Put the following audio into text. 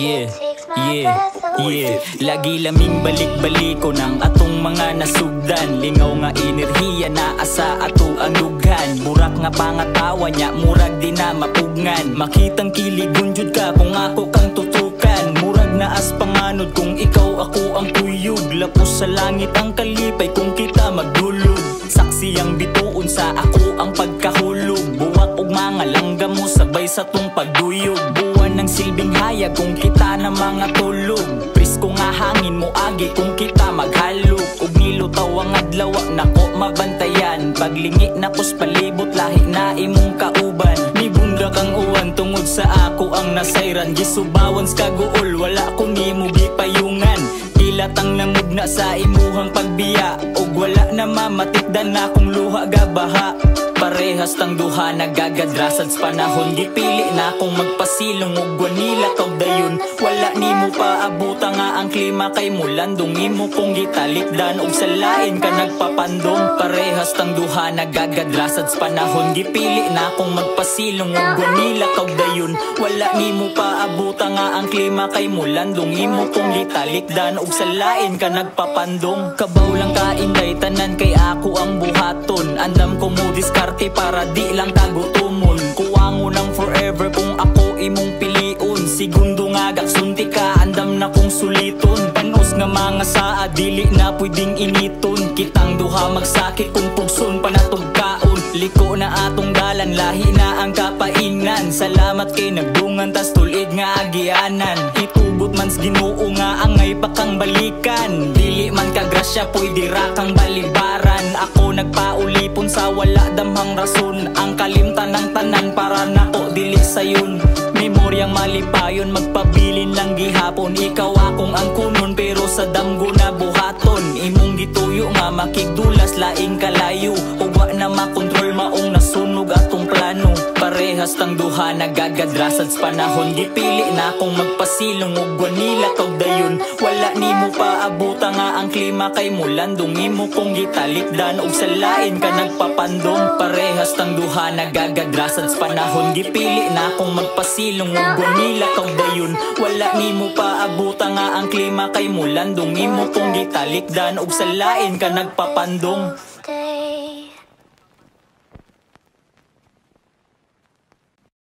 Yeah, lagi laming balik-balik ko ng atong mga nasugdan. Lingaw nga enerhiya na asa ato ang lughan. Burak nga pangatawa niya, murag di na mapugngan. Makitang kiligon jud ka kung ako kang tutukan. Murag na as panganod kung ikaw ako ang tuyog. Lapos sa langit ang kalipay kung kita magdulog. Saksi ang bituon sa ako ang pagkahulog. Buwak og mga langga mo sabay sa tong pagduyog. Buwan ng silbing hayag kung kita na mga tulog. Presko nga hangin mo agi kung kita maghalog. Ug nilutaw ang adlaw nako mabantayan. Paglingi na kus palibot lahi na imong kauban. Nibunda kang uwan tungod sa ako ang nasayran. Gisubawan sa kaguol wala ko nimo gipayungan. Kilatang namugna sa imuhang pagbiya. Og wala na mamatikdan na kung luha gabaha. Parehas tang duha nagagadrasad sa panahon. Gipili na akong magpasilong og gwanila kag dayon. Wala nimo paabuta nga ang klima kay mulandong imo kong gitalikdan og sa lain ka nagpapandong. Parehas tang duha nagagadrasad sa panahon. Gipili na akong magpasilong og gwanila kag dayon. Wala nimo paabuta nga ang klima kay mulandong imo kong gitalikdan og sa lain ka nagpapandong. Kabaw lang ka inday tanan kay ako ang buhaton. Andam ko mo diskarte para di lang tagutumon. Kuwango ng forever kung ako imong piliun. Segundo nga gaksunti ka andam na kong suliton. Panos nga mga saa dili na pwedeng initon. Kitang duha magsakit kung pugson panatugkaon. Liko na atong dalan lahi na ang kapaingan. Salamat kay nagdungan tas tulid nga agianan. Itugot mans Ginoo nga angay pa kang balikan. Dili man ka grasya pwede ra kang balibaran. Ako nagpaulipon sa wala damhang rason. Ang kalimtan ng tanan para nako dili sayon. Memoryang malipayon magpabilin lang gihapon. Ikaw akong ang kunon pero sa damgo na buhaton. Imong gituyo nga makigdulas laing kalayo. Ug wa na makontrol maong nasunog atong plano. Parehas tang duha nagagadrasad sa panahon. Gipili na akong magpasilong og gwanila kag dayon. Wala nimo paabuta nga ang klima kay mulandong imo kong gitalikdan og sa lain ka nagpapandong. Parehas tang duha nagagadrasad sa panahon. Gipili na akong magpasilong og gwanila kag dayon. Wala nimo paabuta nga ang klima kay mulandong imo kong gitalikdan og sa lain ka nagpapandong.